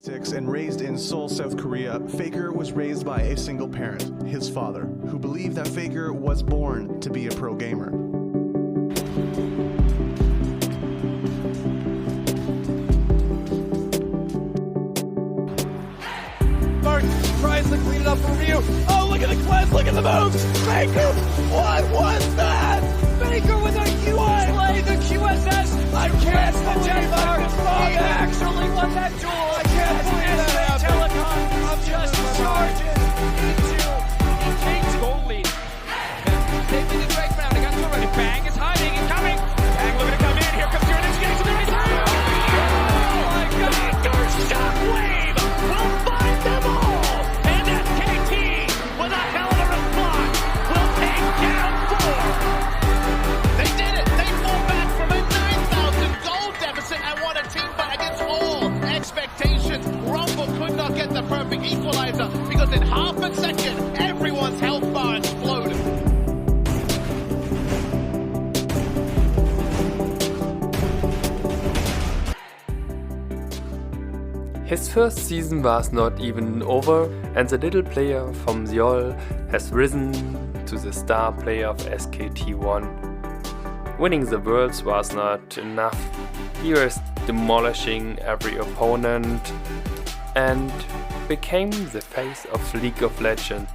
1996 and raised in Seoul, South Korea, FAKER was raised by a single parent, his father, who believed that FAKER was born to be a pro gamer. Mark tries to clean it up for Ryu. Oh, look at the cleanse, look at the moves! FAKER, what was that? FAKER with a huge play, the QSS. I can't believe Mark actually won that duel. I can't believe that. Telecom just charging into goal lead. Taking the break round, they got two already. Bang is hiding and coming. Bang looking to come in. Here comes Jordan. He's getting to the right side. Oh my God! There's shockwave will find them all. And SKT with a hell of a response will take down 4. They did it. They fought back from a 9,000 goal deficit and won a team fight against all expectations. Rumble could not get the perfect equalizer because in half a second, everyone's health bar exploded. His first season was not even over, and the little player from Seoul has risen to the star player of SKT1. Winning the Worlds was not enough. He was demolishing every opponent and became the face of League of Legends.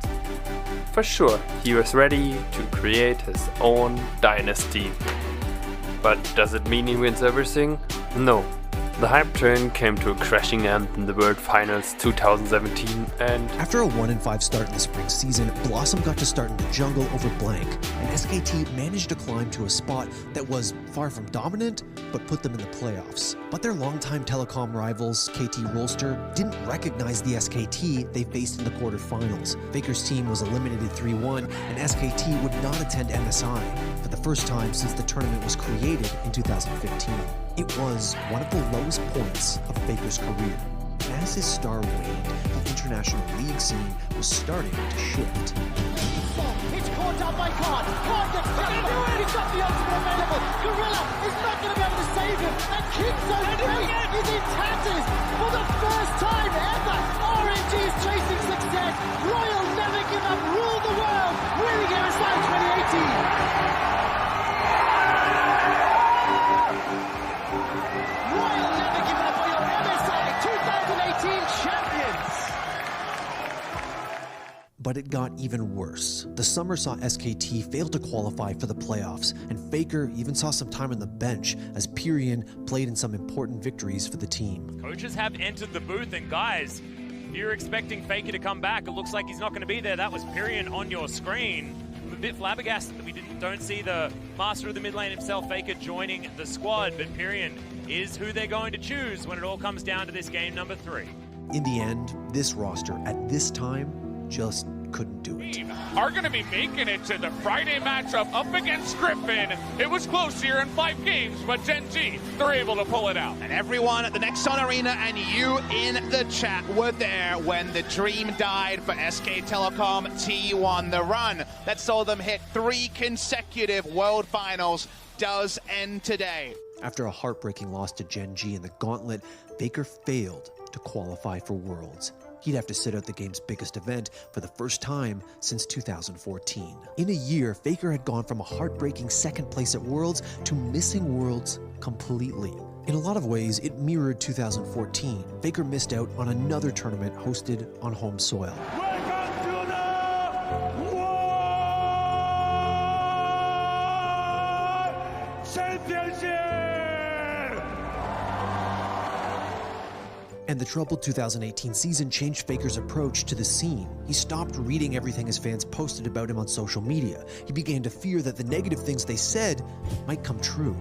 For sure, he was ready to create his own dynasty. But does it mean he wins everything? No. The hype train came to a crashing end in the World Finals 2017 and after a 1-5 start in the spring season, Blossom got to start in the jungle over Blank, and SKT managed to climb to a spot that was far from dominant, but put them in the playoffs. But their longtime telecom rivals, KT Rolster, didn't recognize the SKT they faced in the quarterfinals. FAKER's team was eliminated 3-1, and SKT would not attend MSI for the first time since the tournament was created in 2015. It was one of the lowest points of FAKER's career. And as his star waned, the international league scene was starting to shift. It's caught down by Khan. Khan gets down. He's got the ultimate available. Gorilla is not going to be able to save him. And King's fate is in tatters. For the first time ever, RNG is chasing success. Royal never give up. Rule the world. Winning MSI 2018. But it got even worse. The summer saw SKT fail to qualify for the playoffs, and FAKER even saw some time on the bench as Pyrian played in some important victories for the team. Coaches have entered the booth, and guys, if you're expecting FAKER to come back, it looks like he's not going to be there. That was Pyrian on your screen. I'm a bit flabbergasted that we don't see the master of the mid lane himself, FAKER, joining the squad, but Pyrian is who they're going to choose when it all comes down to this game number 3. In the end, this roster at this time just couldn't do it. Are going to be making it to the Friday matchup up against Griffin. It was close here in 5 games, but Gen G, they're able to pull it out. And everyone at the Nexon Arena and you in the chat were there when the dream died for SK Telecom T1. The run that saw them hit 3 consecutive World Finals does end today. After a heartbreaking loss to Gen G in the Gauntlet, FAKER failed to qualify for Worlds. He'd have to sit out the game's biggest event for the first time since 2014. In a year, FAKER had gone from a heartbreaking second place at Worlds to missing Worlds completely. In a lot of ways, it mirrored 2014. FAKER missed out on another tournament hosted on home soil. Welcome to the World Championship! And the troubled 2018 season changed FAKER's approach to the scene. He stopped reading everything his fans posted about him on social media. He began to fear that the negative things they said might come true.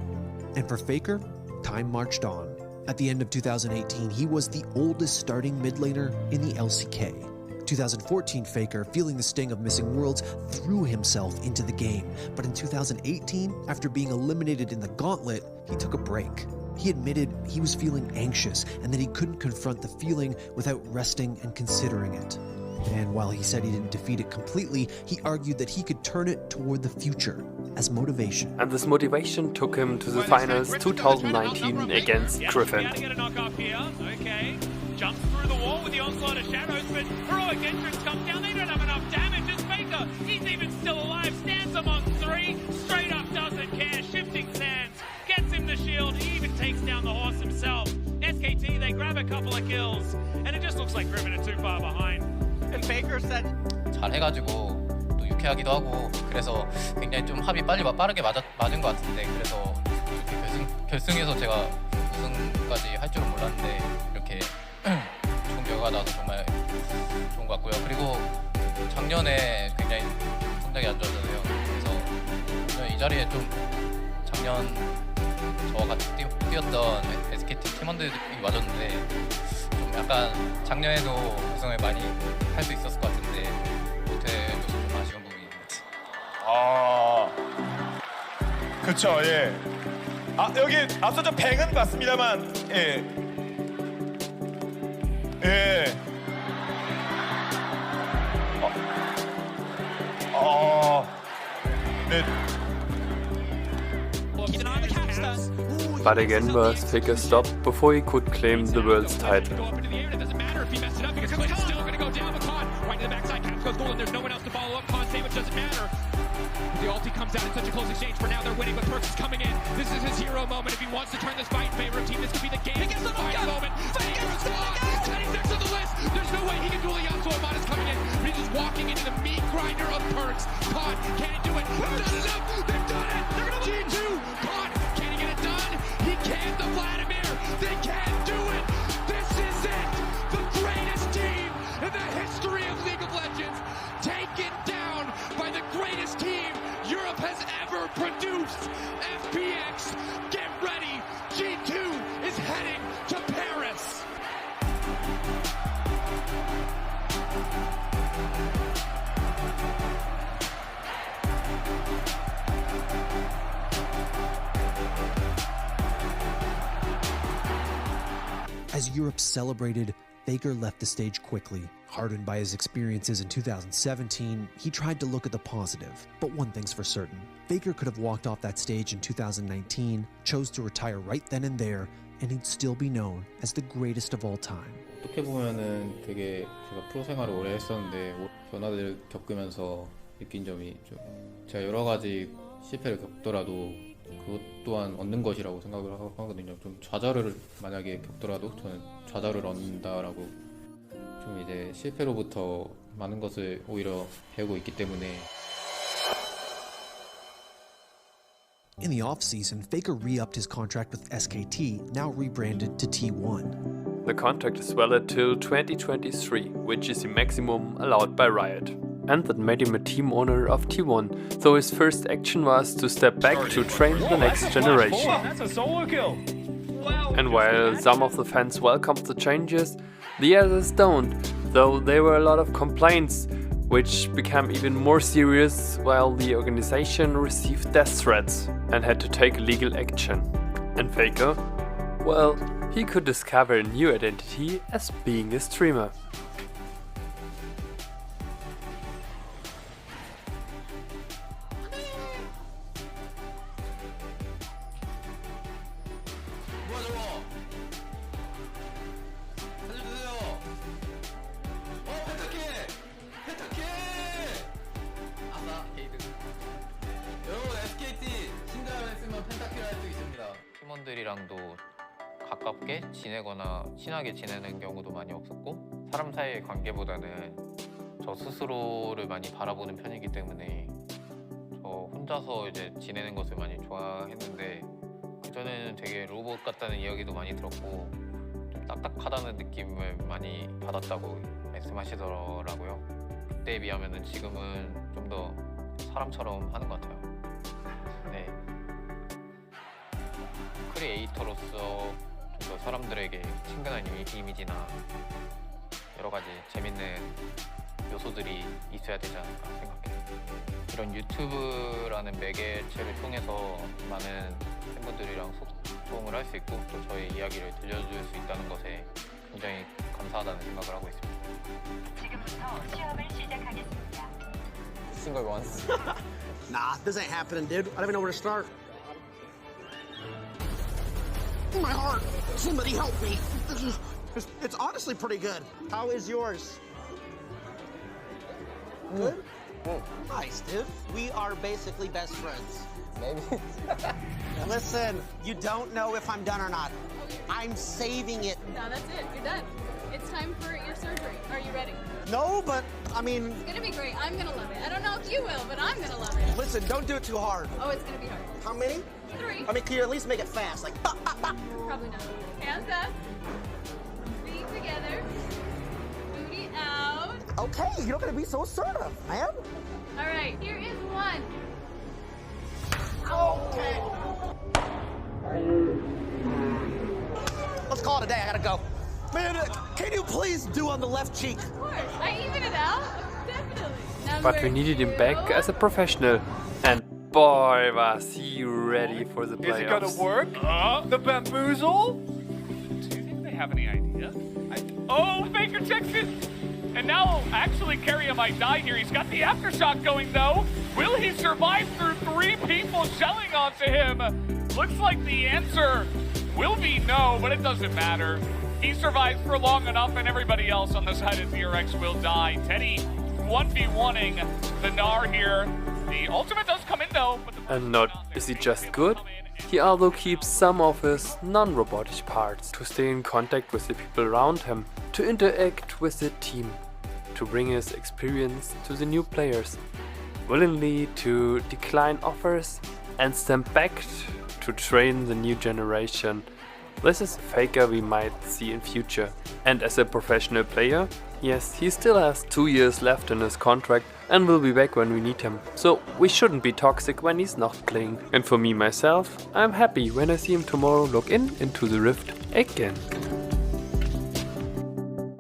And for FAKER, time marched on. At the end of 2018, he was the oldest starting mid laner in the LCK. 2014 FAKER, feeling the sting of missing Worlds, threw himself into the game. But in 2018, after being eliminated in the Gauntlet, he took a break. He admitted he was feeling anxious and that he couldn't confront the feeling without resting and considering it. And while he said he didn't defeat it completely, he argued that he could turn it toward the future as motivation. And this motivation took him to the finals 2019 against Griffin. Get a knock off here. Okay. Jumps through with the onslaught of shadows, but heroic entrance comes down. They don't have enough damage. As Faker, he's even still alive, stands him on 3, straight up doesn't care, shifting sands, gets him the shield, he even takes down the horse himself. SKT, they grab a couple of kills, and it just looks like Griffin are too far behind. And Faker said, 잘해가지고 또 유쾌하기도 하고 그래서 굉장히 좀 합이 빠르게 맞은 것 같은데 그래서 이렇게 결승에서 제가 우승까지 할 줄은 몰랐는데 이렇게 좋은 결과가 나와서 정말 좋은 것 같고요. 그리고 작년에 굉장히 성적이 안 좋았잖아요. 그래서 이 자리에 좀 작년 저와 같이 뛰었던 SKT 팀원들이 와줬는데 좀 약간 작년에도 우승을 많이 할 수 있었을 것 같은데 못해줘서 좀 아쉬운 부분이 있는 것 같아요. 그쵸, 예. 아, 여기 앞서 저 뱅은 맞습니다만, 예. 예. 네. But again was Faker stopped before he could claim the world's title. The ulti comes out in such a close exchange. For now, they're winning, but Perks is coming in. This is his hero moment. If he wants to turn this fight in favor of team, this could be the game. He gets the fight moment. Faker's gone. 26 on the list. There's no way he can duel the Yasuo. Amada's coming in, but he's just walking into the meat grinder of Perks. Con, can he do it? Not enough. They've done it. They're going to G2. Con, can he get it done? He can't. The Vladimir. They can't do it. This is it. The greatest team in the history of League of Legends. Taken down by the greatest team Europe has ever produced. FPX, get ready. G2 is heading to Paris. As Europe celebrated, Faker left the stage quickly. Hardened by his experiences in 2017, he tried to look at the positive. But one thing's for certain, Faker could have walked off that stage in 2019, chose to retire right then and there, and he'd still be known as the greatest of all time. 어떻게 보면은 되게 제가 프로 생활을 오래 했었는데 변화를 겪으면서 느낀 점이 좀 제가 여러 가지 실패를 겪더라도 그것 또한 얻는 것이라고 생각을 하거든요. 좀 좌절을 만약에 겪더라도 저는 좌절을 얻는다라고 좀 이제 실패로부터 많은 것을 오히려 배우고 있기 때문에. In the off-season, Faker re-upped his contract with SKT, now rebranded to T1. The contract is valid till 2023, which is the maximum allowed by Riot. And that made him a team owner of T1, so his first action was to step back to train the next generation. That's a solo kill. And while some of the fans welcomed the changes, the others don't, though there were a lot of complaints, which became even more serious while the organization received death threats and had to take legal action. And Faker? Well, he could discover a new identity as being a streamer. 팀원들이랑도 가깝게 지내거나 친하게 지내는 경우도 많이 없었고 사람 사이의 관계보다는 저 스스로를 많이 바라보는 편이기 때문에 저 혼자서 이제 지내는 것을 많이 좋아했는데 그전에는 되게 로봇 같다는 이야기도 많이 들었고 좀 딱딱하다는 느낌을 많이 받았다고 말씀하시더라고요. 그때에 비하면 지금은 좀 더 사람처럼 하는 것 같아요. 네. 크리에이터로서 좀 더 사람들에게 친근한 이미지나 여러 가지 재밌는 요소들이 있어야 되지 않을까 생각해요. 이런 유튜브라는 매개체를 통해서 많은 팬분들이랑 소통을 할 수 있고 또 저의 이야기를 들려줄 수 있다는 것에 굉장히 감사하다는 생각을 하고 있습니다. 지금부터 시험을 시작하겠습니다. Single once. Nah, this ain't happening, dude. I don't even know where to start. My heart. Somebody help me. It's honestly pretty good. How is yours? Good? Nice, dude. We are basically best friends. Maybe. Listen, you don't know if I'm done or not. I'm saving it. No, that's it. You're done. It's time for your surgery. Are you ready? No, but, I mean... It's gonna be great. I'm gonna love it. I don't know if you will, but I'm gonna love it. Listen, don't do it too hard. Oh, it's gonna be hard. How many? 3. I mean, can you at least make it fast? Like, bop, bop, bop. Probably not. Hands up. Feet together. Booty out. Okay, you're not gonna be so assertive, man. All right, here is 1. Okay. Let's call it a day. I gotta go. Man, can you please do on the left cheek? Of course. I even it out. Definitely. But we needed him back as a professional. And boy, was he ready for the playoffs. Is it gonna work? The bamboozle? Do you think they have any idea? Oh, Faker checks it! And now, actually, Kayo might die here. He's got the aftershock going, though. Will he survive through 3 people shelling onto him? Looks like the answer will be no, but it doesn't matter. He survives for long enough, and everybody else on the side of DRX will die. Teddy 1v1ing the Gnar here. The ultimate does come in, though. But and not is he just good? He also keeps some of his non-robotic parts to stay in contact with the people around him, to interact with the team, to bring his experience to the new players, willingly to decline offers and stand back to train the new generation. This is a Faker we might see in future. And as a professional player, yes, he still has 2 years left in his contract and will be back when we need him. So we shouldn't be toxic when he's not playing. And for me myself, I'm happy when I see him tomorrow log into the Rift again.